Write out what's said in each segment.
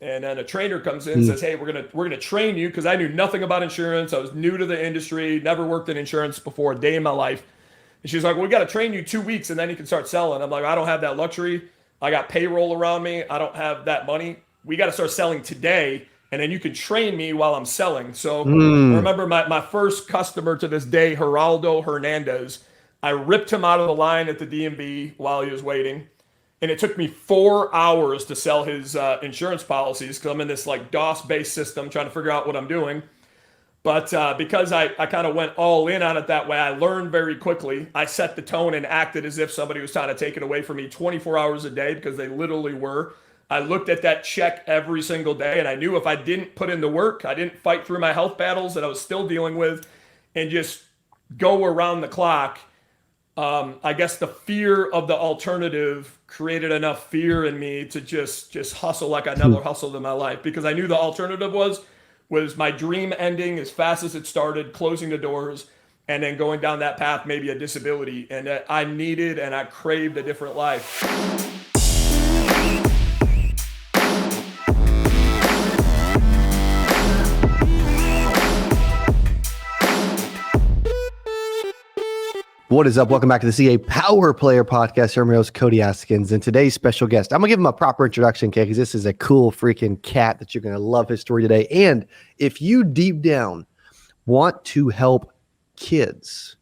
And then a trainer comes in and says, "Hey, we're gonna train you," because I knew nothing about insurance. I was new to the industry, never worked in insurance before a day in my life. And she's like, "We got to train you 2 weeks, and then you can start selling." I'm like, "I don't have that luxury. I got payroll around me. I don't have that money. We got to start selling today, and then you can train me while I'm selling." So I Mm. remember my first customer to this day, Geraldo Hernandez. I ripped him out of the line at the DMV while he was waiting. And it took me 4 hours to sell his insurance policies because I'm in this like DOS-based system trying to figure out what I'm doing. But because I kind of went all in on it that way, I learned very quickly. I set the tone and acted as if somebody was trying to take it away from me 24 hours a day because they literally were. I looked at that check every single day, and I knew if I didn't put in the work, I didn't fight through my health battles that I was still dealing with, and just go around the clock. I guess the fear of the alternative created enough fear in me to just hustle like I never hustled in my life because I knew the alternative was my dream ending as fast as it started, closing the doors, and then going down that path, maybe a disability, and that I needed and I craved a different life. What is up? Welcome back to the CA Power Player Podcast. I'm your host, Cody Askins, and today's special guest, I'm going to give him a proper introduction, okay, because this is a cool freaking cat that you're going to love his story today. And if you deep down want to help kids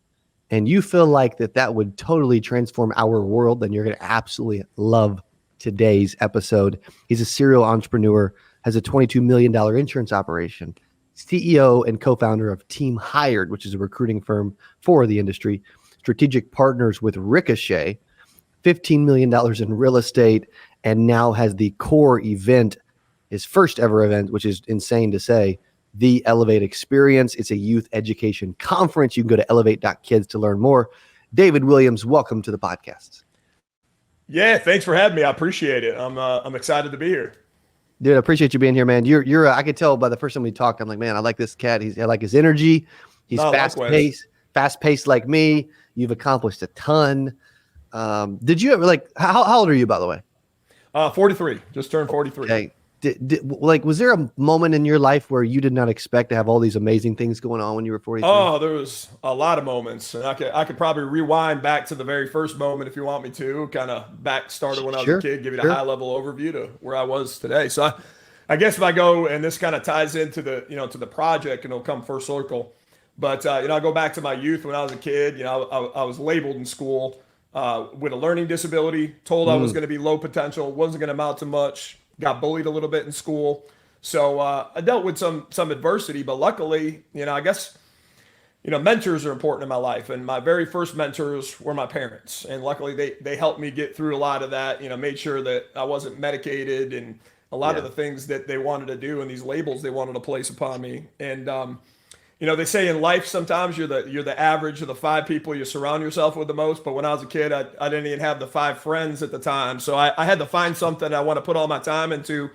and you feel like that would totally transform our world, then you're going to absolutely love today's episode. He's a serial entrepreneur, has a $22 million insurance operation, CEO and co-founder of Team Hired, which is a recruiting firm for the industry, strategic partners with Ricochet, $15 million in real estate, and now has the core event, his first ever event, which is insane to say, the Elevate Experience. It's a youth education conference. You can go to elevate.kids to learn more. David Williams, welcome to the podcast. Yeah, thanks for having me. I appreciate it. I'm excited to be here. Dude, I appreciate you being here, man. You're I could tell by the first time we talked, I'm like, man, I like this cat. I like his energy. He's fast paced like me. You've accomplished a ton. Did you ever how old are you, by the way? 43, just turned 43. Okay. Was there a moment in your life where you did not expect to have all these amazing things going on when you were 43? Oh, there was a lot of moments, and I could probably rewind back to the very first moment if you want me to, kind of back started when I was a kid, give you a high level overview to where I was today. So I guess if I go, and this kind of ties into the to the project, and it'll come first circle. But I go back to my youth when I was a kid. I was labeled in school with a learning disability, told I was going to be low potential, wasn't going to amount to much. Got bullied a little bit in school. So I dealt with some adversity, but luckily, I guess, mentors are important in my life. And my very first mentors were my parents. And luckily they helped me get through a lot of that, made sure that I wasn't medicated and a lot of the things that they wanted to do and these labels they wanted to place upon me. And, they say in life, sometimes you're the average of the 5 people you surround yourself with the most. But when I was a kid, I didn't even have the 5 friends at the time. So I had to find something I want to put all my time into.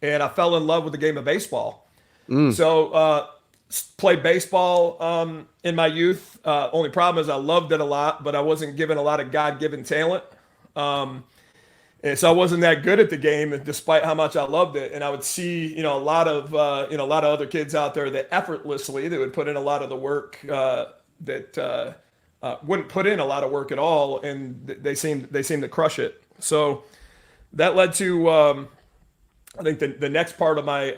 And I fell in love with the game of baseball. So played baseball in my youth. Only problem is I loved it a lot, but I wasn't given a lot of God-given talent. And so I wasn't that good at the game, despite how much I loved it. And I would see, a lot of other kids out there that effortlessly, they would put in a lot of the work that wouldn't put in a lot of work at all, and they seem to crush it. So that led to, I think the next part of my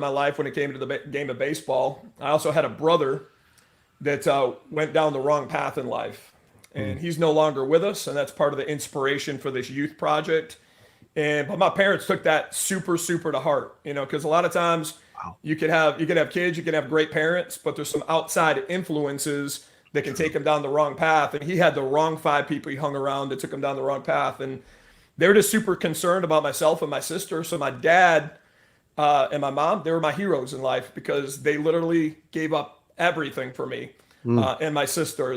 life when it came to the game of baseball. I also had a brother that went down the wrong path in life. And he's no longer with us, and that's part of the inspiration for this youth project. But my parents took that super, super to heart, because a lot of times you can have kids, you can have great parents, but there's some outside influences that can take them down the wrong path. And he had the wrong 5 people he hung around that took him down the wrong path. And they were just super concerned about myself and my sister. So my dad and my mom, they were my heroes in life because they literally gave up everything for me and my sister.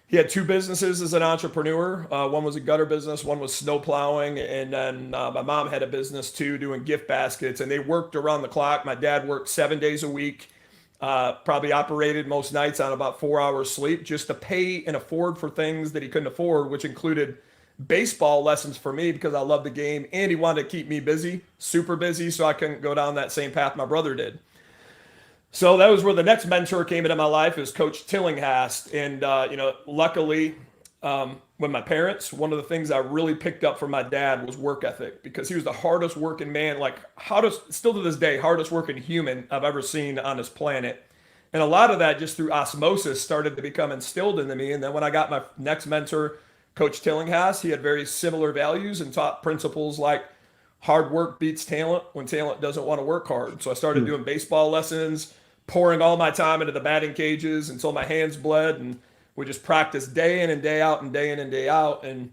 He had 2 businesses as an entrepreneur. One was a gutter business, one was snow plowing, and then my mom had a business too, doing gift baskets, and they worked around the clock. My dad worked 7 days a week, probably operated most nights on about 4 hours sleep just to pay and afford for things that he couldn't afford, which included baseball lessons for me because I love the game, and he wanted to keep me busy, super busy, so I couldn't go down that same path my brother did. So that was where the next mentor came into my life, is Coach Tillinghast. And, luckily, when my parents, one of the things I really picked up from my dad was work ethic, because he was the hardest working man, still to this day, hardest working human I've ever seen on this planet. And a lot of that just through osmosis started to become instilled into me. And then when I got my next mentor, Coach Tillinghast, he had very similar values and taught principles like hard work beats talent when talent doesn't want to work hard. So I started doing baseball lessons, pouring all my time into the batting cages until my hands bled, and we just practiced day in and day out and day in and day out. And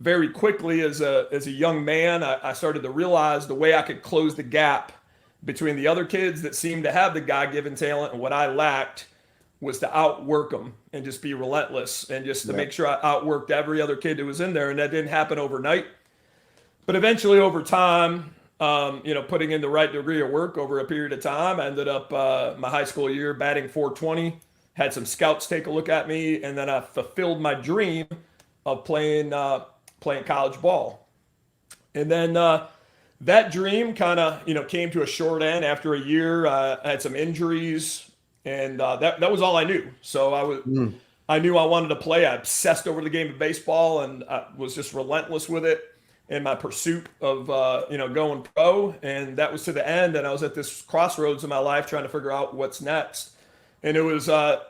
very quickly as a young man, I started to realize the way I could close the gap between the other kids that seemed to have the God-given talent and what I lacked was to outwork them and just be relentless and just to make sure I outworked every other kid that was in there. And that didn't happen overnight. But eventually over time, putting in the right degree of work over a period of time, I ended up my high school year batting .420, had some scouts take a look at me, and then I fulfilled my dream of playing college ball. And then that dream kind of, came to a short end after a year. I had some injuries, and that was all I knew. So I knew I wanted to play. I obsessed over the game of baseball, and I was just relentless with it in my pursuit of, going pro. And that was to the end. And I was at this crossroads in my life trying to figure out what's next. And it was, there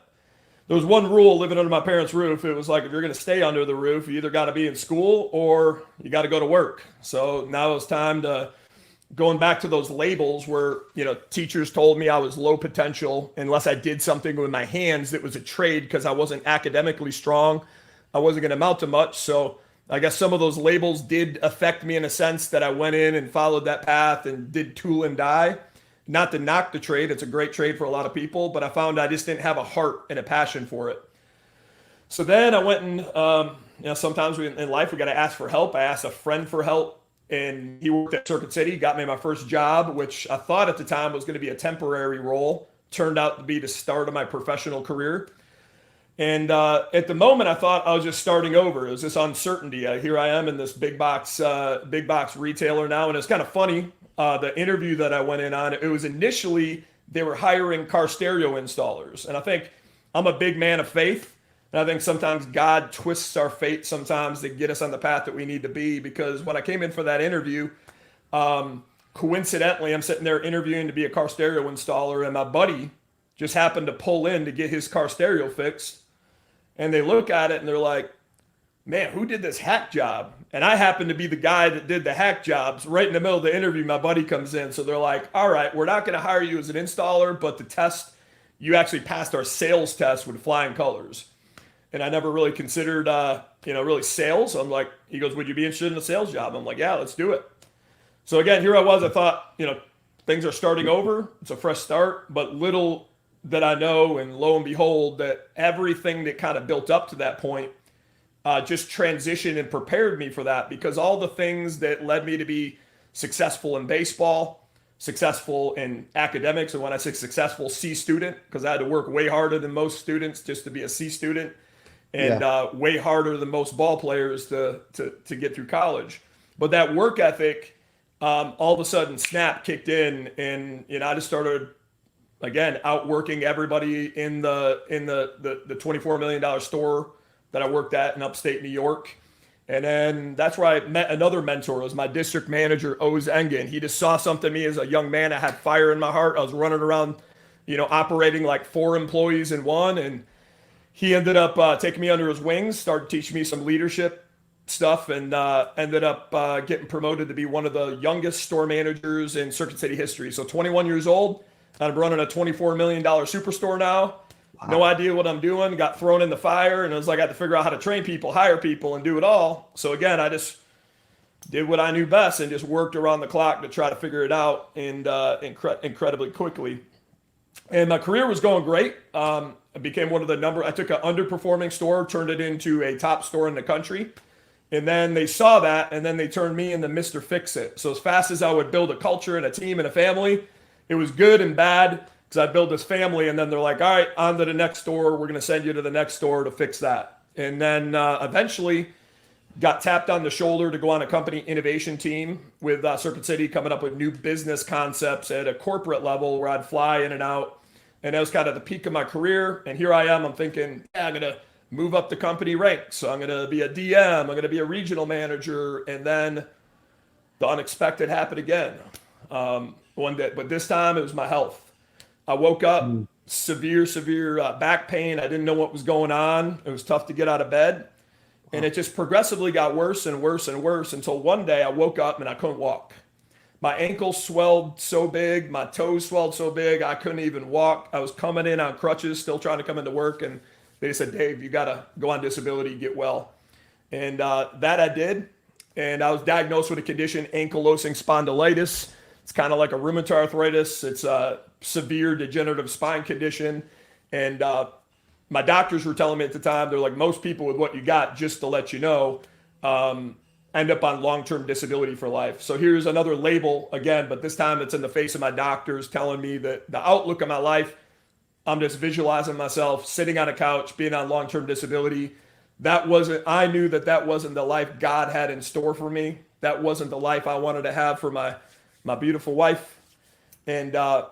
was one rule living under my parents' roof. It was like, if you're going to stay under the roof, you either got to be in school or you got to go to work. So now it's time to going back to those labels where, teachers told me I was low potential unless I did something with my hands that was a trade, because I wasn't academically strong. I wasn't going to amount to much. So I guess some of those labels did affect me in a sense that I went in and followed that path and did tool and die. Not to knock the trade. It's a great trade for a lot of people, but I found I just didn't have a heart and a passion for it. So then I went and, sometimes in life we got to ask for help. I asked a friend for help, and he worked at Circuit City, got me my first job, which I thought at the time was going to be a temporary role. Turned out to be the start of my professional career. And at the moment, I thought I was just starting over. It was this uncertainty. Here I am in this big box retailer now, and it's kind of funny. The interview that I went in on, it was initially they were hiring car stereo installers, and I think I'm a big man of faith, and I think sometimes God twists our fate sometimes to get us on the path that we need to be. Because when I came in for that interview, coincidentally, I'm sitting there interviewing to be a car stereo installer, and my buddy just happened to pull in to get his car stereo fixed. And they look at it and they're like, man, who did this hack job? And I happen to be the guy that did the hack jobs. Right in the middle of the interview, my buddy comes in. So they're like, all right, we're not going to hire you as an installer, but the test, you actually passed our sales test with flying colors. And I never really considered, really sales. I'm like, he goes, would you be interested in a sales job? I'm like, yeah, let's do it. So again, here I was, I thought, things are starting over. It's a fresh start, but little that I know, and lo and behold, that everything that kind of built up to that point just transitioned and prepared me for that. Because all the things that led me to be successful in baseball, successful in academics, and when I say successful, C student, because I had to work way harder than most students just to be a C student, and way harder than most ball players to get through college. But that work ethic, all of a sudden, snap kicked in, and I just started, again, outworking everybody in the $24 million store that I worked at in upstate New York. And then that's where I met another mentor. It was my district manager, Oz Engen. He just saw something in me as a young man. I had fire in my heart. I was running around, operating like 4 employees in one. And he ended up taking me under his wings, started teaching me some leadership stuff, and ended up getting promoted to be one of the youngest store managers in Circuit City history. So 21 years old. I'm running a $24 million superstore now. Wow. No idea what I'm doing. Got thrown in the fire, and it was like I had to figure out how to train people, hire people, and do it all. So again, I just did what I knew best and just worked around the clock to try to figure it out, and incredibly quickly. And my career was going great. I became one of I took an underperforming store, turned it into a top store in the country. And then they saw that, and then they turned me into Mr. Fix-It. So as fast as I would build a culture and a team and a family, it was good and bad, because I built this family, and then they're like, all right, on to the next store. We're going to send you to the next store to fix that. And then eventually got tapped on the shoulder to go on a company innovation team with Circuit City, coming up with new business concepts at a corporate level where I'd fly in and out. And that was kind of the peak of my career. And here I am, I'm thinking, yeah, I'm going to move up the company ranks. So I'm going to be a DM, I'm going to be a regional manager. And then the unexpected happened again one day. But this time it was my health. I woke up, severe back pain. I didn't know what was going on. It was tough to get out of bed. And it just progressively got worse and worse and worse until one day I woke up and I couldn't walk. My ankles swelled so big, my toes swelled so big, I couldn't even walk. I was coming in on crutches, still trying to come into work. And they said, Dave, you got to go on disability, get well. And that I did. And I was diagnosed with a condition, ankylosing spondylitis. It's kind of like a rheumatoid arthritis. It's a severe degenerative spine condition. And my doctors were telling me at the time, they're like, most people with what you got, just to let you know, end up on long-term disability for life. So here's another label again, but this time it's in the face of my doctors telling me that the outlook of my life, I'm just visualizing myself sitting on a couch, being on long-term disability. I knew that wasn't the life God had in store for me. That wasn't the life I wanted to have for my beautiful wife. And I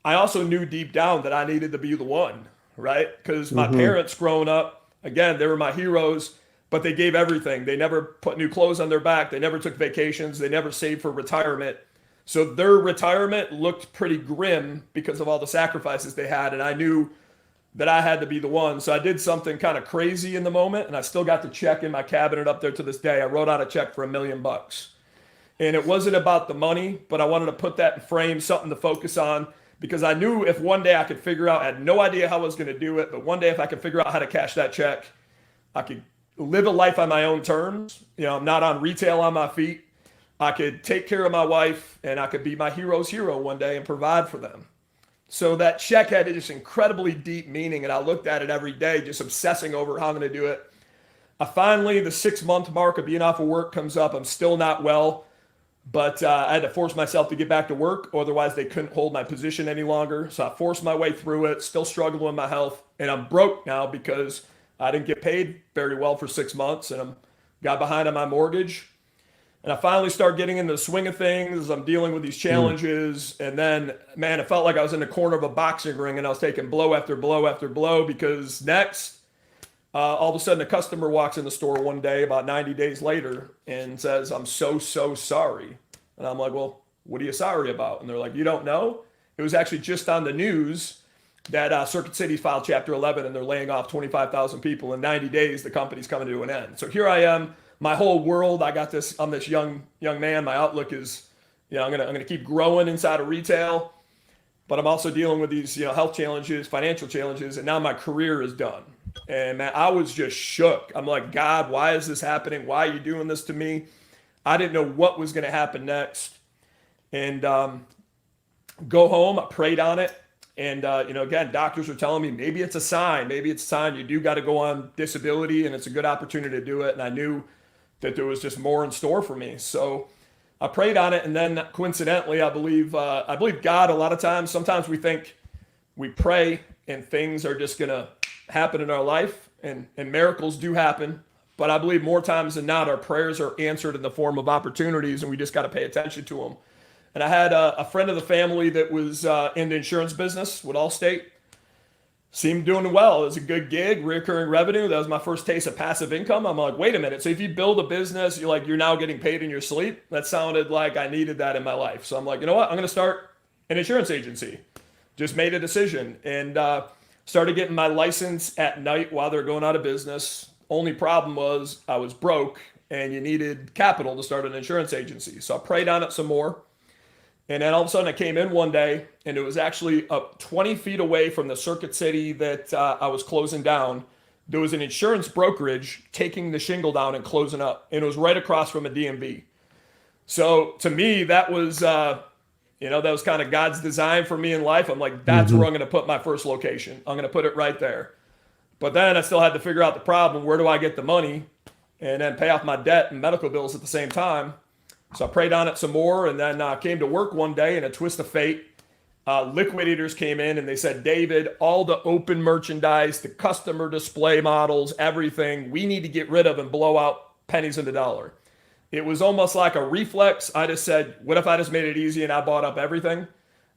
also knew deep down that I needed to be the one, right? Because my parents growing up, again, they were my heroes, but they gave everything. They never put new clothes on their back. They never took vacations. They never saved for retirement. So their retirement looked pretty grim because of all the sacrifices they had. And I knew that I had to be the one. So I did something kind of crazy in the moment, and I still got the check in my cabinet up there to this day. I wrote out a check for $1 million. And it wasn't about the money, but I wanted to put that in frame, something to focus on, because I knew if one day I could figure out, I had no idea how I was going to do it, but one day if I could figure out how to cash that check, I could live a life on my own terms. I'm not on retail on my feet. I could take care of my wife, and I could be my hero's hero one day and provide for them. So that check had this incredibly deep meaning, and I looked at it every day, just obsessing over how I'm going to do it. Finally, the 6-month mark of being off of work comes up. I'm still not well. But I had to force myself to get back to work. Otherwise, they couldn't hold my position any longer. So I forced my way through it, still struggling with my health. And I'm broke now because I didn't get paid very well for 6 months. And I got behind on my mortgage. And I finally started getting into the swing of things. I'm dealing with these challenges. And then, man, it felt like I was in the corner of a boxing ring and I was taking blow after blow after blow because next, all of a sudden, a customer walks in the store one day about 90 days later and says, I'm so sorry. And I'm like, well, what are you sorry about? And they're like, you don't know? It was actually just on the news that Circuit City filed Chapter 11 and they're laying off 25,000 people. In 90 days, the company's coming to an end. So here I am, my whole world, I'm this young man. My outlook is, I'm gonna keep growing inside of retail, but I'm also dealing with these, health challenges, financial challenges, and now my career is done. And man, I was just shook. I'm like, God, why is this happening? Why are you doing this to me? I didn't know what was going to happen next. And go home, I prayed on it. And, again, doctors were telling me, maybe it's a sign. Maybe it's a sign you do got to go on disability and it's a good opportunity to do it. And I knew that there was just more in store for me. So I prayed on it. And then coincidentally, I believe God a lot of times. Sometimes we think we pray and things are just going to happen in our life, and miracles do happen, but I believe more times than not our prayers are answered in the form of opportunities, and we just got to pay attention to them. And I had a friend of the family that was in the insurance business with Allstate, seemed doing well. It was a good gig, recurring revenue. That was my first taste of passive income. I'm like, wait a minute, so if you build a business, you're now getting paid in your sleep? That sounded like I needed that in my life. So I'm like, you know what, I'm going to start an insurance agency. Just made a decision and started getting my license at night while they're going out of business. Only problem was I was broke and you needed capital to start an insurance agency. So I prayed on it some more. And then all of a sudden I came in one day and it was actually up 20 feet away from the Circuit City that I was closing down. There was an insurance brokerage taking the shingle down and closing up. And it was right across from a DMV. So to me, that was that was kind of God's design for me in life. I'm like, that's where I'm going to put my first location. I'm going to put it right there. But then I still had to figure out the problem. Where do I get the money? And then pay off my debt and medical bills at the same time. So I prayed on it some more and then came to work one day in a twist of fate. liquidators came in and they said, David, all the open merchandise, the customer display models, everything, we need to get rid of and blow out pennies in the dollar. It was almost like a reflex. I just said, what if I just made it easy and I bought up everything?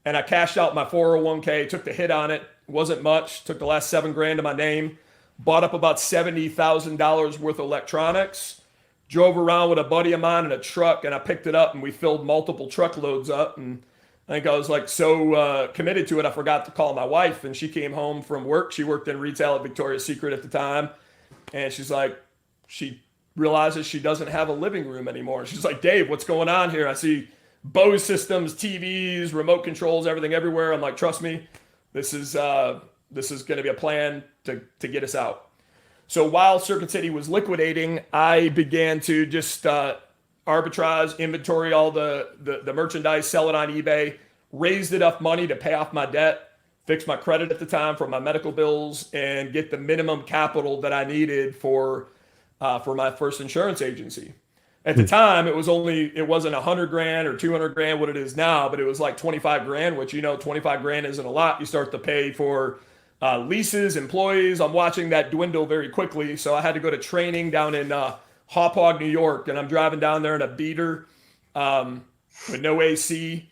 And I cashed out my 401k, took the hit on it. Wasn't much. Took the last $7,000 to my name. Bought up about $70,000 worth of electronics. Drove around with a buddy of mine in a truck, and I picked it up, and we filled multiple truckloads up. And I think I was like so committed to it, I forgot to call my wife. And she came home from work. She worked in retail at Victoria's Secret at the time. And she's like, she realizes she doesn't have a living room anymore. She's like, Dave, what's going on here? I see Bose systems, TVs, remote controls, everything everywhere. I'm like, trust me, this is going to be a plan to get us out. So while Circuit City was liquidating, I began to just arbitrage, inventory all the merchandise, sell it on eBay, raised enough money to pay off my debt, fix my credit at the time for my medical bills, and get the minimum capital that I needed for my first insurance agency. At the time, it wasn't $100,000 or $200,000 what it is now, but it was like $25,000, which, $25,000 isn't a lot. You start to pay for leases, employees. I'm watching that dwindle very quickly. So I had to go to training down in Hauppauge, New York, and I'm driving down there in a beater with no AC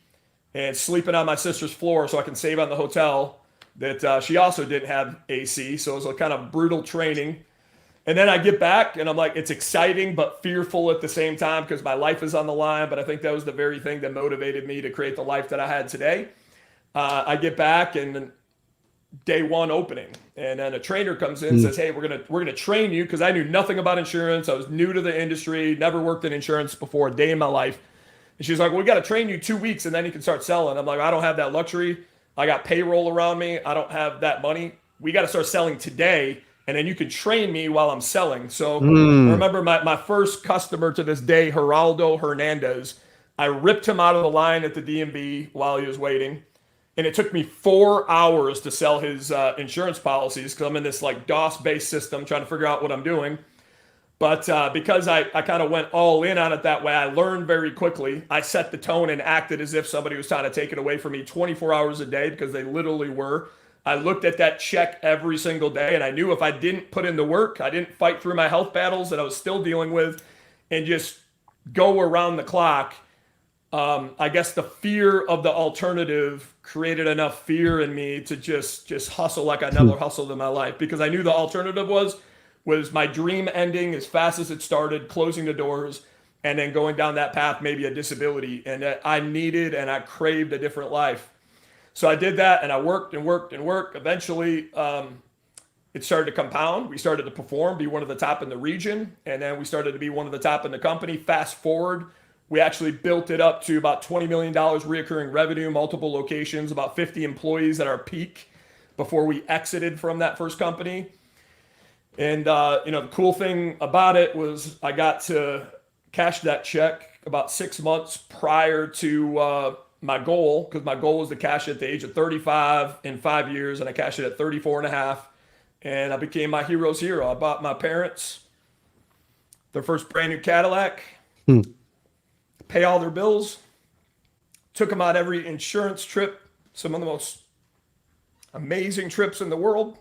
and sleeping on my sister's floor so I can save on the hotel that she also didn't have AC. So it was a kind of brutal training. And then I get back and I'm like, it's exciting, but fearful at the same time because my life is on the line. But I think that was the very thing that motivated me to create the life that I had today. I get back and day one opening, and then a trainer comes in and says, hey, we're gonna train you, because I knew nothing about insurance. I was new to the industry, never worked in insurance before a day in my life. And she's like, well, we got to train you 2 weeks and then you can start selling. I'm like, I don't have that luxury. I got payroll around me. I don't have that money. We got to start selling today, and then you can train me while I'm selling. So I remember my first customer to this day, Geraldo Hernandez. I ripped him out of the line at the DMV while he was waiting. And it took me 4 hours to sell his insurance policies because I'm in this like DOS-based system trying to figure out what I'm doing. But because I kind of went all in on it that way, I learned very quickly. I set the tone and acted as if somebody was trying to take it away from me 24 hours a day, because they literally were. I looked at that check every single day, and I knew if I didn't put in the work, I didn't fight through my health battles that I was still dealing with, and just go around the clock, I guess the fear of the alternative created enough fear in me to just hustle like I never hustled in my life, because I knew the alternative was my dream ending as fast as it started, closing the doors, and then going down that path, maybe a disability, and that I needed and I craved a different life. So I did that, and I worked and worked and worked. Eventually, it started to compound. We started to perform, be one of the top in the region, and then we started to be one of the top in the company. Fast forward, we actually built it up to about $20 million reoccurring revenue, multiple locations, about 50 employees at our peak before we exited from that first company. And, the cool thing about it was I got to cash that check about 6 months prior to my goal, because my goal was to cash it at the age of 35 in 5 years, and I cashed it at 34 and a half, and I became my hero's hero. I bought my parents their first brand new Cadillac, pay all their bills, took them on every insurance trip, some of the most amazing trips in the world.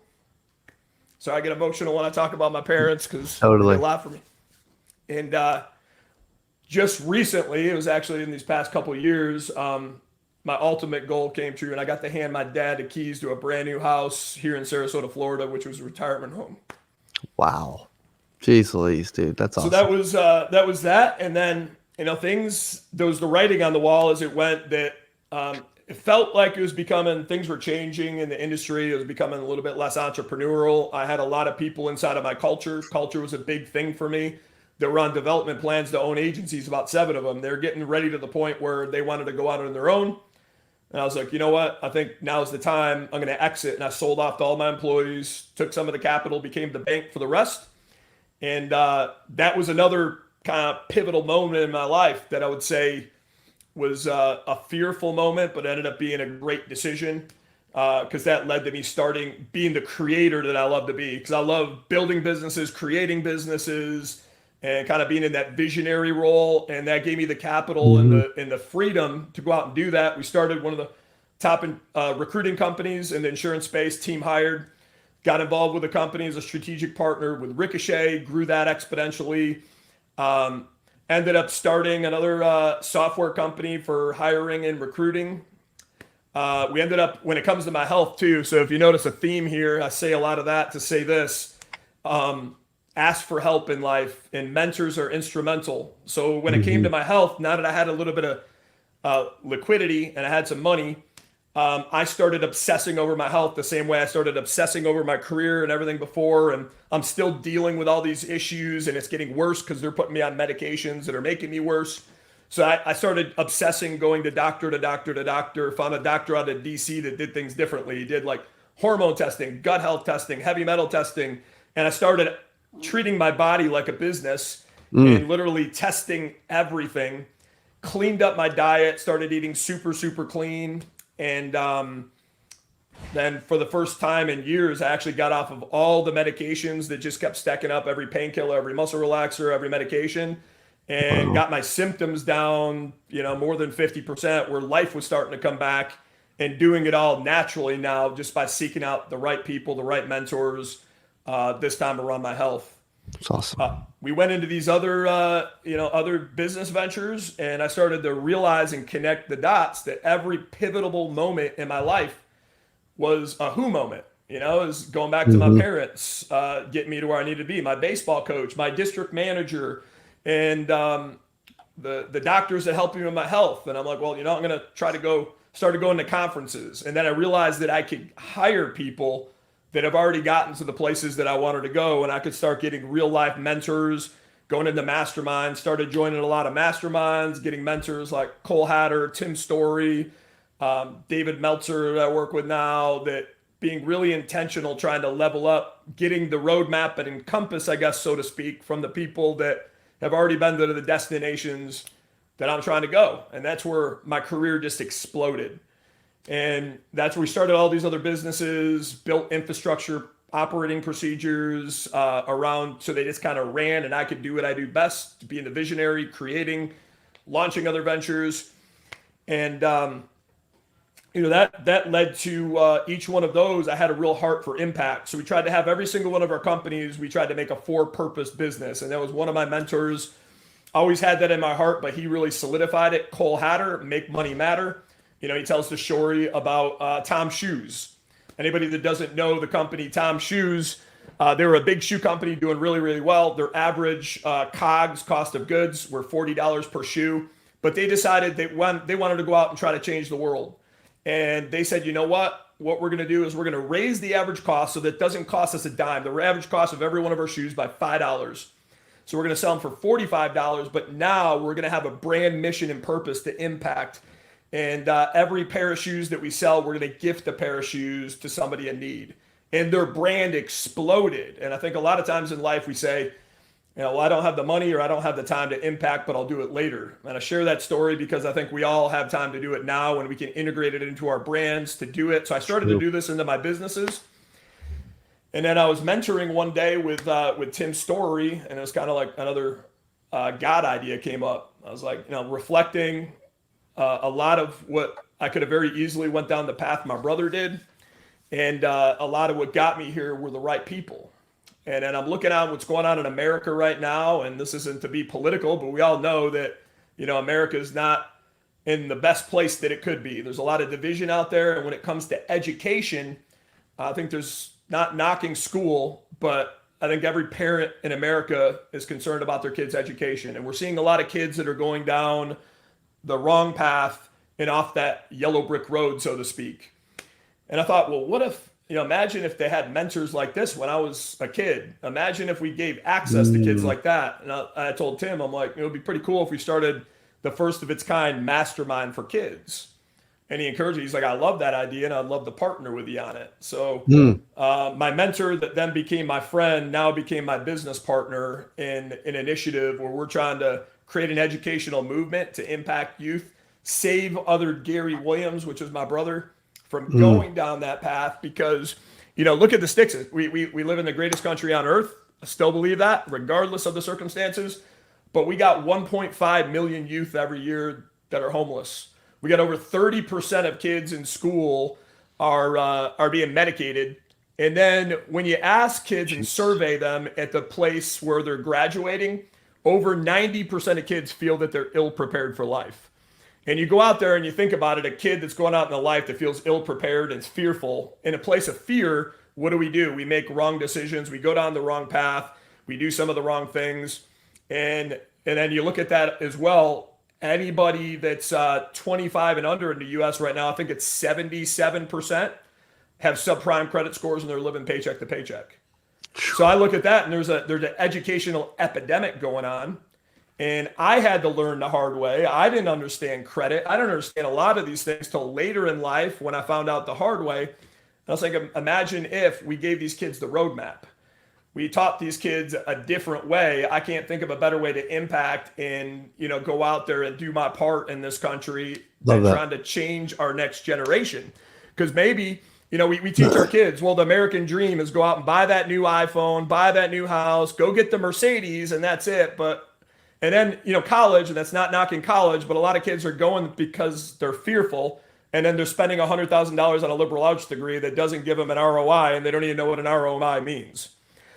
So I get emotional when I talk about my parents, because they did a lot for me. And just recently, it was actually in these past couple of years, my ultimate goal came true, and I got to hand my dad the keys to a brand new house here in Sarasota, Florida, which was a retirement home. Wow. Jeez Louise, dude. That's awesome. So that was that. And then, there was the writing on the wall as it went, that it felt like it was things were changing in the industry. It was becoming a little bit less entrepreneurial. I had a lot of people inside of my culture. Culture was a big thing for me. They were on development plans to own agencies, about 7 of them. They're getting ready to the point where they wanted to go out on their own. And I was like, you know what? I think now's the time. I'm going to exit. And I sold off to all my employees, took some of the capital, became the bank for the rest. And that was another kind of pivotal moment in my life that I would say was a fearful moment, but ended up being a great decision, because that led to me being the creator that I love to be, because I love building businesses, creating businesses, and kind of being in that visionary role. And that gave me the capital and the freedom to go out and do that. We started one of the top recruiting companies in the insurance space, team hired, got involved with the company as a strategic partner with Ricochet, grew that exponentially. Ended up starting another software company for hiring and recruiting. We ended up, when it comes to my health too, so if you notice a theme here, I say a lot of that to say this, ask for help in life, and mentors are instrumental. So when it came to my health, now that I had a little bit of liquidity and I had some money, I started obsessing over my health the same way I started obsessing over my career and everything before. And I'm still dealing with all these issues, and it's getting worse because they're putting me on medications that are making me worse. So I started obsessing, going to doctor, found a doctor out of DC that did things differently. He did like hormone testing, gut health testing, heavy metal testing. And I started treating my body like a business and literally testing everything, cleaned up my diet, started eating super, super clean. And then for the first time in years, I actually got off of all the medications that just kept stacking up, every painkiller, every muscle relaxer, every medication, and got my symptoms down, more than 50%, where life was starting to come back, and doing it all naturally now just by seeking out the right people, the right mentors, this time around my health. That's awesome. We went into these other, other business ventures, and I started to realize and connect the dots that every pivotal moment in my life was a who moment. It was going back to my parents, getting me to where I needed to be, my baseball coach, my district manager, and the doctors that helped me with my health. And I'm like, well, I'm going to started going to conferences. And then I realized that I could hire people that have already gotten to the places that I wanted to go, and I could start getting real life mentors, going into masterminds, started joining a lot of masterminds, getting mentors like Cole Hatter, Tim Story, David Meltzer that I work with now, that being really intentional, trying to level up, getting the roadmap and encompass, I guess, so to speak, from the people that have already been to the destinations that I'm trying to go. And that's where my career just exploded. And that's where we started all these other businesses, built infrastructure, operating procedures around, so they just kind of ran, and I could do what I do best, being the visionary, creating, launching other ventures. And, that led to each one of those. I had a real heart for impact. So we tried to have every single one of our companies, we tried to make a for-purpose business. And that was one of my mentors. Always had that in my heart, but he really solidified it. Cole Hatter, Make Money Matter. He tells the story about Tom Shoes. Anybody that doesn't know the company Tom Shoes, they were a big shoe company doing really, really well. Their average COGS, cost of goods, were $40 per shoe. But they decided they wanted to go out and try to change the world. And they said, you know what? What we're going to do is we're going to raise the average cost so that it doesn't cost us a dime. The average cost of every one of our shoes by $5. So we're going to sell them for $45. But now we're going to have a brand mission and purpose to impact. And every pair of shoes that we sell, we're going to gift a pair of shoes to somebody in need. And their brand exploded. And I think a lot of times in life we say, well, I don't have the money or I don't have the time to impact, but I'll do it later. And I share that story because I think we all have time to do it now, and we can integrate it into our brands to do it. So I started to do this into my businesses. And then I was mentoring one day with Tim Story, and it was kind of like another God idea came up. I was like, reflecting a lot of what I could have very easily went down the path my brother did. And a lot of what got me here were the right people. And then I'm looking at what's going on in America right now. And this isn't to be political, but we all know that, America is not in the best place that it could be. There's a lot of division out there. And when it comes to education, I think there's not knocking school, but I think every parent in America is concerned about their kids' education. And we're seeing a lot of kids that are going down the wrong path and off that yellow brick road, so to speak. And I thought, well, what if, imagine if they had mentors like this when I was a kid. Imagine if we gave access to kids like that. And I told Tim, I'm like, it would be pretty cool if we started the first of its kind mastermind for kids. And he encouraged me. He's like, I love that idea, and I'd love to partner with you on it. So my mentor that then became my friend now became my business partner in an initiative where we're trying to create an educational movement to impact youth, save other Gary Williams, which is my brother, from going down that path. Because, look at the sticks. We live in the greatest country on earth. I still believe that, regardless of the circumstances. But we got 1.5 million youth every year that are homeless. We got over 30% of kids in school are being medicated. And then when you ask kids and survey them at the place where they're graduating, over 90% of kids feel that they're ill prepared for life. And you go out there and you think about it, a kid that's going out in a life that feels ill prepared and is fearful. In a place of fear, what do? We make wrong decisions. We go down the wrong path. We do some of the wrong things. And then you look at that as well. Anybody that's 25 and under in the U.S. right now, I think it's 77% have subprime credit scores and they're living paycheck to paycheck. So I look at that and there's an educational epidemic going on. And I had to learn the hard way. I didn't understand credit. I didn't understand a lot of these things till later in life when I found out the hard way. And I was like, imagine if we gave these kids the roadmap. We taught these kids a different way. I can't think of a better way to impact and, go out there and do my part in this country than trying to change our next generation. Because maybe, we teach our kids, well, the American dream is go out and buy that new iPhone, buy that new house, go get the Mercedes, and that's it. And then, college, and that's not knocking college, but a lot of kids are going because they're fearful. And then they're spending $100,000 on a liberal arts degree that doesn't give them an ROI, and they don't even know what an ROI means.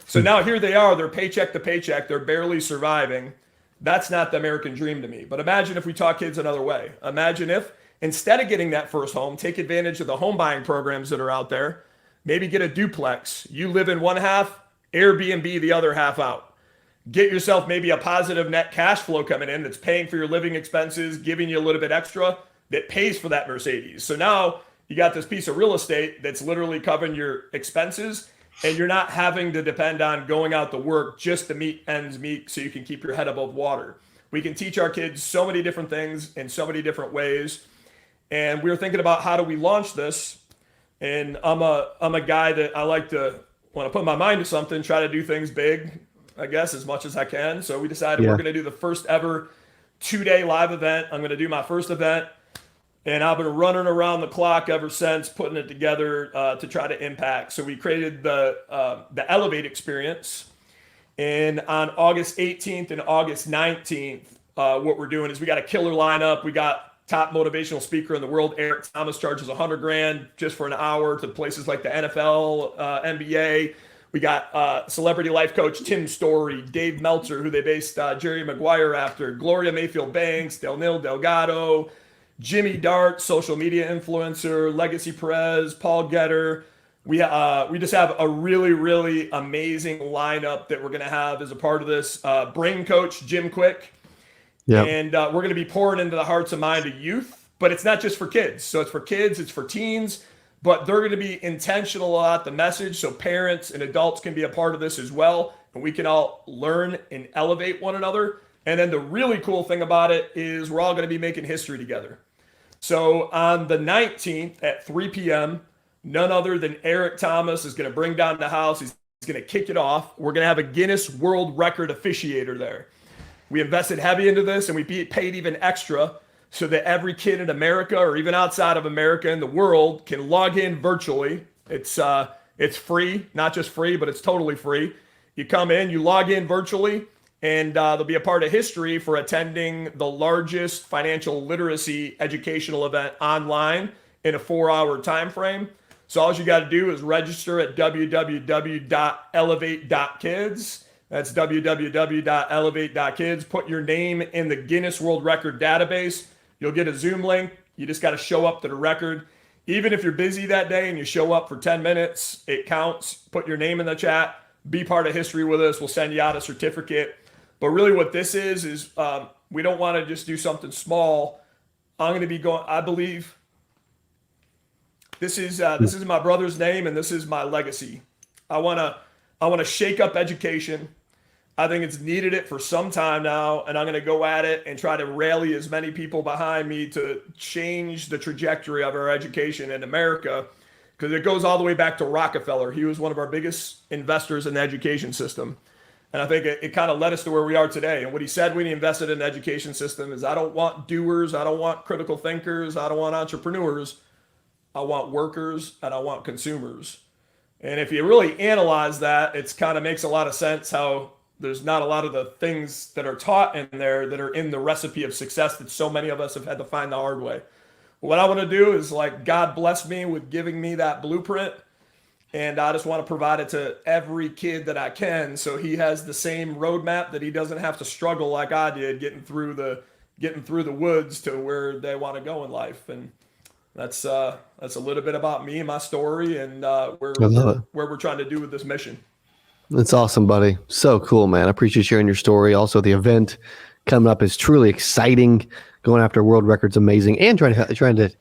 So now here they are, they're paycheck to paycheck, they're barely surviving. That's not the American dream to me. But imagine if we taught kids another way. Imagine if instead of getting that first home, take advantage of the home buying programs that are out there. Maybe get a duplex. You live in one half, Airbnb the other half out. Get yourself maybe a positive net cash flow coming in that's paying for your living expenses, giving you a little bit extra that pays for that Mercedes. So now you got this piece of real estate that's literally covering your expenses, and you're not having to depend on going out to work just to meet ends meet so you can keep your head above water. We can teach our kids so many different things in so many different ways. And we were thinking about how do we launch this. And I'm a guy that I like to, when I put my mind to something, try to do things big, I guess, as much as I can. So we decided we're going to do the first ever 2-day live event. I'm going to do my first event. And I've been running around the clock ever since, putting it together to try to impact. So we created the Elevate experience. And on August 18th and August 19th, what we're doing is we got a killer lineup. We got top motivational speaker in the world, Eric Thomas, charges $100,000 just for an hour to places like the NFL, NBA. We got celebrity life coach Tim Story, Dave Meltzer, who they based Jerry Maguire after, Gloria Mayfield Banks, Delnil Delgado, Jimmy Dart, social media influencer, Legacy Perez, Paul Getter. We just have a really, really amazing lineup that we're going to have as a part of this. Brain coach Jim Quick. Yep. And we're going to be pouring into the hearts and mind of youth, but it's not just for kids. So it's for kids, it's for teens, but they're going to be intentional about the message. So parents and adults can be a part of this as well. And we can all learn and elevate one another. And then the really cool thing about it is we're all going to be making history together. So on the 19th at 3 p.m., none other than Eric Thomas is going to bring down the house. He's going to kick it off. We're going to have a Guinness World Record officiator there. We invested heavy into this, and we paid even extra so that every kid in America or even outside of America in the world can log in virtually. It's free, not just free, but it's totally free. You come in, you log in virtually, and they'll be a part of history for attending the largest financial literacy educational event online in a 4-hour time frame. So all you got to do is register at www.elevate.kids. That's www.elevate.kids. Put your name in the Guinness World Record database. You'll get a Zoom link. You just got to show up to the record. Even if you're busy that day and you show up for 10 minutes, it counts. Put your name in the chat. Be part of history with us. We'll send you out a certificate. But really what this is we don't want to just do something small. I'm going to be going, I believe, this is my brother's name and this is my legacy. I want to shake up education. I think it's needed it for some time now, and I'm going to go at it and try to rally as many people behind me to change the trajectory of our education in America, because it goes all the way back to Rockefeller. He was one of our biggest investors in the education system, and I think it kind of led us to where we are today. And what he said when he invested in the education system is, I don't want doers, I don't want critical thinkers, I don't want entrepreneurs, I want workers, and I want consumers. And if you really analyze that, it kind of makes a lot of sense how there's not a lot of the things that are taught in there that are in the recipe of success that so many of us have had to find the hard way. what I want to do is like God bless me with giving me that blueprint, and I just want to provide it to every kid that I can, so he has the same roadmap, that he doesn't have to struggle like I did getting through the woods to where they want to go in life. And that's a little bit about me and my story, and where we're trying to do with this mission. That's awesome, buddy. So cool, man. I appreciate sharing your story. Also, the event coming up is truly exciting. Going after world records, amazing, and trying to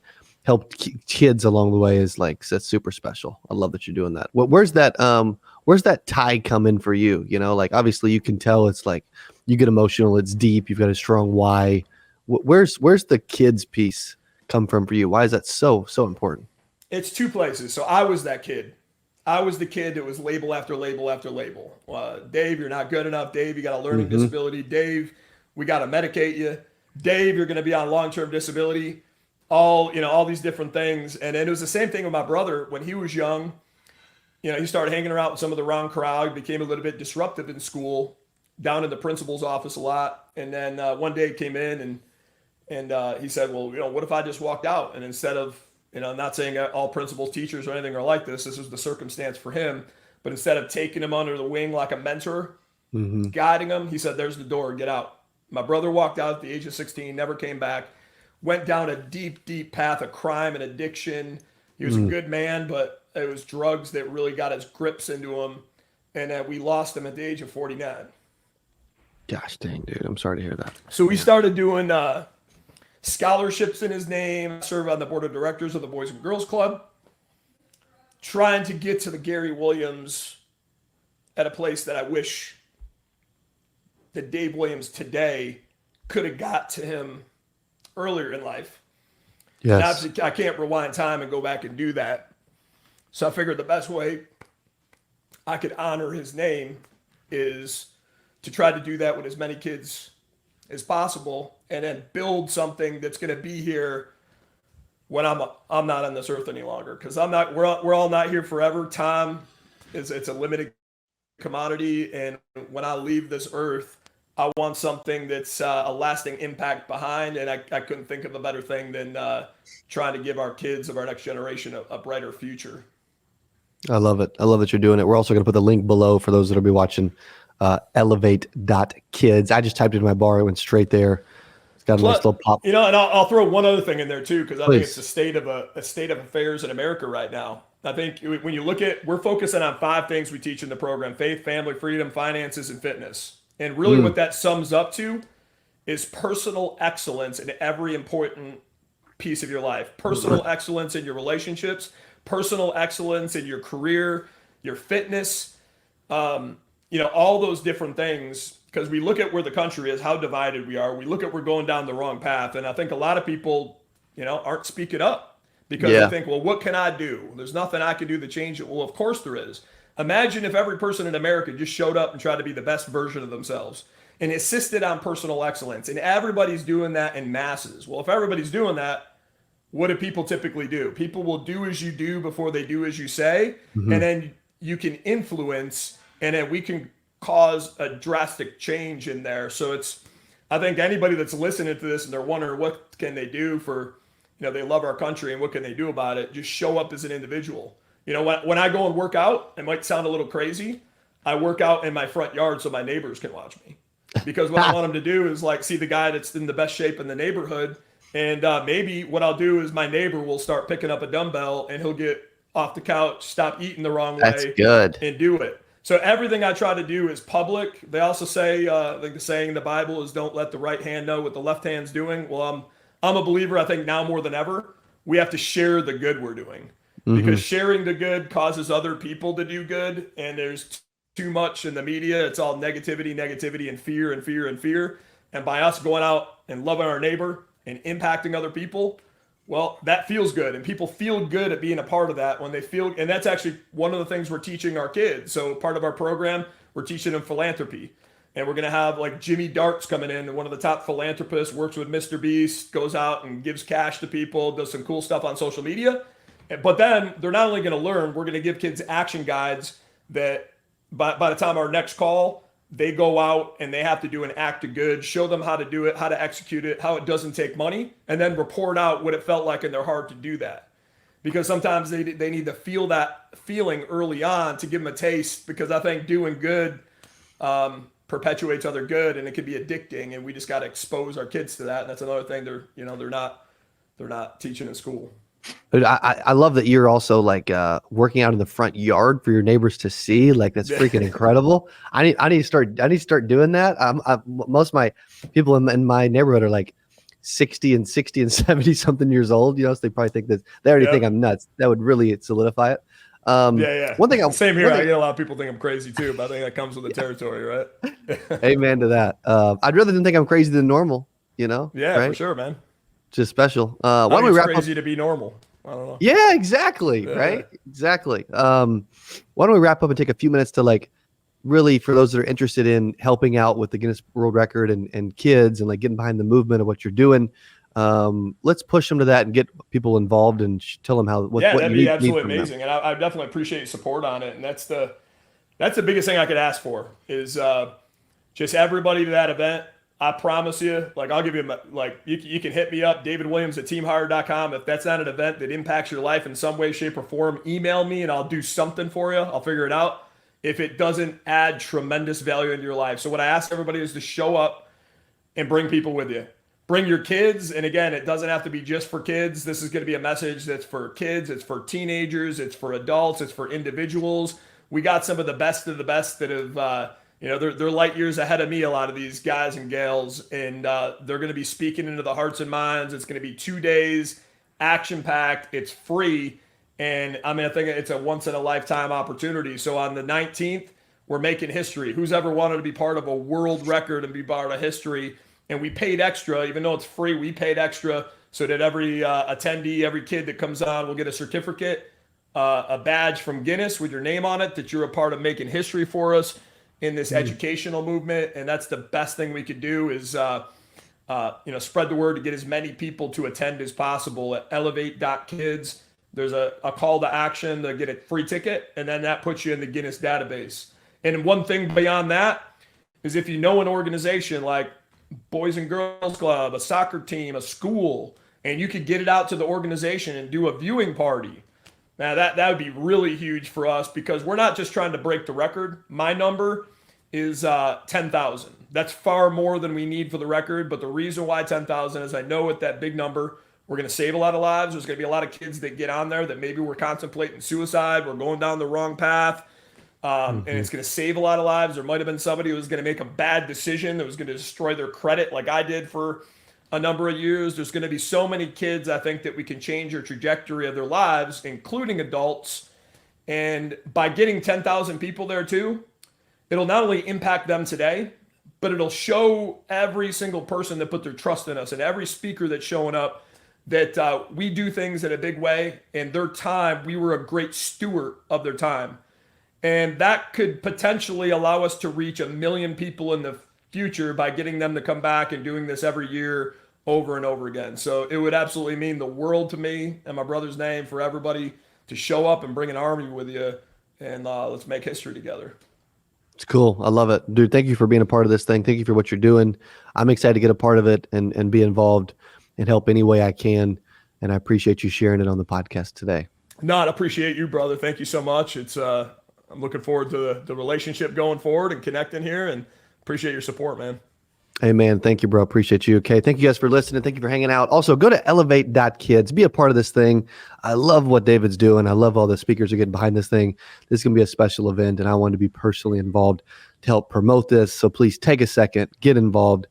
help kids along the way is like, that's super special. I love that you're doing that. Where's that tie come in for you? You know, like obviously you can tell it's like you get emotional, it's deep, you've got a strong why. Where's the kids piece come from for you? Why is that so important? It's two places. So I was that kid. I was the kid that was label after label after label. Dave, you're not good enough. Dave, you got a learning disability. Dave, we got to medicate you. Dave, you're going to be on long-term disability. All these different things. And then it was the same thing with my brother when he was young. He started hanging around with some of the wrong crowd, became a little bit disruptive in school, down in the principal's office a lot. And then one day he came in and he said, well, what if I just walked out? And instead of, I'm not saying all principals, teachers, or anything are like this. This was the circumstance for him. But instead of taking him under the wing like a mentor, guiding him, he said, there's the door, get out. My brother walked out at the age of 16, never came back, went down a deep, deep path of crime and addiction. He was a good man, but it was drugs that really got his grips into him. And we lost him at the age of 49. Gosh dang, dude. I'm sorry to hear that. So we started doing scholarships in his name, serve on the board of directors of the Boys and Girls Club, trying to get to the Gary Williams at a place that I wish that Dave Williams today could have got to him earlier in life. Yes. And obviously I can't rewind time and go back and do that. So I figured the best way I could honor his name is to try to do that with as many kids as possible, and then build something that's going to be here when I'm not on this earth any longer. Because we're all not here forever. Time it's a limited commodity, and when I leave this earth, I want something that's a lasting impact behind, and I couldn't think of a better thing than trying to give our kids of our next generation a brighter future. I love it. I love that you're doing it. We're also going to put the link below for those that will be watching. Elevate.kids. I just typed it in my bar. It went straight there. It's got a nice little pop. And I'll throw one other thing in there too, because I think it's a state of affairs in America right now. I think when you look at, we're focusing on 5 things we teach in the program: faith, family, freedom, finances, and fitness. And really what that sums up to is personal excellence in every important piece of your life. Personal excellence in your relationships, personal excellence in your career, your fitness, all those different things. Because we look at where the country is, how divided we are. We look at we're going down the wrong path. And I think a lot of people, aren't speaking up because they think, well, what can I do? There's nothing I can do to change it. Well, of course there is. Imagine if every person in America just showed up and tried to be the best version of themselves and insisted on personal excellence. And everybody's doing that in masses. Well, if everybody's doing that, what do people typically do? People will do as you do before they do as you say. And then you can influence, and then we can cause a drastic change in there. So I think anybody that's listening to this and they're wondering what can they do for, they love our country and what can they do about it, just show up as an individual. When I go and work out, it might sound a little crazy. I work out in my front yard so my neighbors can watch me. Because what I want them to do is like see the guy that's in the best shape in the neighborhood. And maybe what I'll do is my neighbor will start picking up a dumbbell and he'll get off the couch, stop eating the wrong way, and do it. So everything I try to do is public. They also say, like the saying in the Bible is, don't let the right hand know what the left hand's doing. Well, I'm a believer. I think now more than ever, we have to share the good we're doing. Because sharing the good causes other people to do good. And there's too much in the media. It's all negativity, and fear, and fear, and fear. And by us going out and loving our neighbor and impacting other people, well, that feels good. And people feel good at being a part of that when they feel, and that's actually one of the things we're teaching our kids. So part of our program, we're teaching them philanthropy. And we're going to have like Jimmy Darts coming in, one of the top philanthropists, works with Mr. Beast, goes out and gives cash to people, does some cool stuff on social media. But then they're not only going to learn, we're going to give kids action guides that by the time our next call, they go out and they have to do an act of good, show them how to do it, how to execute it, how it doesn't take money, and then report out what it felt like in their heart to do that. Because sometimes they need to feel that feeling early on to give them a taste, because I think doing good perpetuates other good, and it can be addicting, and we just got to expose our kids to that. And that's another thing they're not teaching in school. Dude, I love that you're also like working out in the front yard for your neighbors to see. Like, that's freaking incredible. I need to start doing that. Most of my people in my neighborhood are like 60 and 70 something years old, so they probably think that they already think I'm nuts. That would really solidify it. One thing same here. I get a lot of people think I'm crazy too, but I think that comes with the territory, right? Amen to that. I'd rather than think I'm crazy than normal, Yeah, right? For sure, man. Just special. Why don't we wrap crazy up? To be normal. I don't know. Yeah, exactly. Yeah. Right. Exactly. Why don't we wrap up and take a few minutes to like really, for those that are interested in helping out with the Guinness World Record and kids and like getting behind the movement of what you're doing. Let's push them to that and get people involved and tell them how. That'd be absolutely amazing. And I definitely appreciate your support on it. And that's the biggest thing I could ask for is just everybody to that event. I promise you, like, I'll give you, like, you can hit me up, davidwilliams@teamhire.com. If that's not an event that impacts your life in some way, shape, or form, email me and I'll do something for you. I'll figure it out if it doesn't add tremendous value into your life. So what I ask everybody is to show up and bring people with you. Bring your kids. And again, it doesn't have to be just for kids. This is going to be a message that's for kids. It's for teenagers. It's for adults. It's for individuals. We got some of the best that have, they're light years ahead of me, a lot of these guys and gals, and they're going to be speaking into the hearts and minds. It's going to be 2 days, action-packed. It's free, and I think it's a once-in-a-lifetime opportunity. So on the 19th, we're making history. Who's ever wanted to be part of a world record and be part of history? And we paid extra, even though it's free, we paid extra so that every attendee, every kid that comes on will get a certificate, a badge from Guinness with your name on it, that you're a part of making history for us in this educational movement. And that's the best thing we could do is, spread the word to get as many people to attend as possible at elevate.kids. There's a call to action to get a free ticket, and then that puts you in the Guinness database. And one thing beyond that is if you know an organization like Boys and Girls Club, a soccer team, a school, and you could get it out to the organization and do a viewing party. Now that would be really huge for us, because we're not just trying to break the record. My number is 10,000. That's far more than we need for the record. But the reason why 10,000 is I know with that big number, we're going to save a lot of lives. There's going to be a lot of kids that get on there that maybe were contemplating suicide. We're going down the wrong path. And it's going to save a lot of lives. There might have been somebody who was going to make a bad decision that was going to destroy their credit like I did for a number of years. There's going to be so many kids, I think, that we can change their trajectory of their lives, including adults. And by getting 10,000 people there too, it'll not only impact them today, but it'll show every single person that put their trust in us and every speaker that's showing up that we do things in a big way. And their time, we were a great steward of their time. And that could potentially allow us to reach 1 million people in the future by getting them to come back and doing this every year over and over again. So it would absolutely mean the world to me and my brother's name for everybody to show up and bring an army with you, and let's make history together. It's cool. I love it. Dude, thank you for being a part of this thing. Thank you for what you're doing. I'm excited to get a part of it and be involved and help any way I can. And I appreciate you sharing it on the podcast today. No, I appreciate you, brother. Thank you so much. It's I'm looking forward to the relationship going forward and connecting here, and appreciate your support, man. Hey, man. Thank you, bro. Appreciate you. Okay. Thank you guys for listening. Thank you for hanging out. Also, go to elevate.kids. Be a part of this thing. I love what David's doing. I love all the speakers are getting behind this thing. This is going to be a special event, and I want to be personally involved to help promote this. So please take a second, get involved.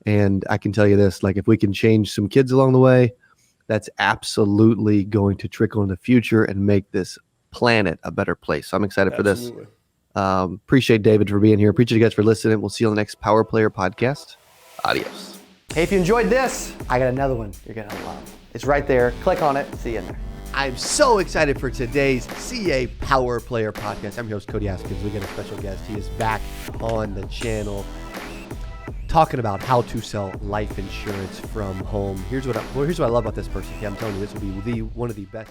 And I can tell you this, like, if we can change some kids along the way, that's absolutely going to trickle in the future and make this planet a better place. So I'm excited for this. Appreciate David for being here. Appreciate you guys for listening. We'll see you on the next Power Player podcast. Adios. Hey, if you enjoyed this, I got another one you're going to love. It's right there. Click on it. See you in there. I'm so excited for today's CA Power Player podcast. I'm your host, Cody Askins. We got a special guest. He is back on the channel talking about how to sell life insurance from home. Here's what I love about this person. Yeah, I'm telling you, this will be one of the best.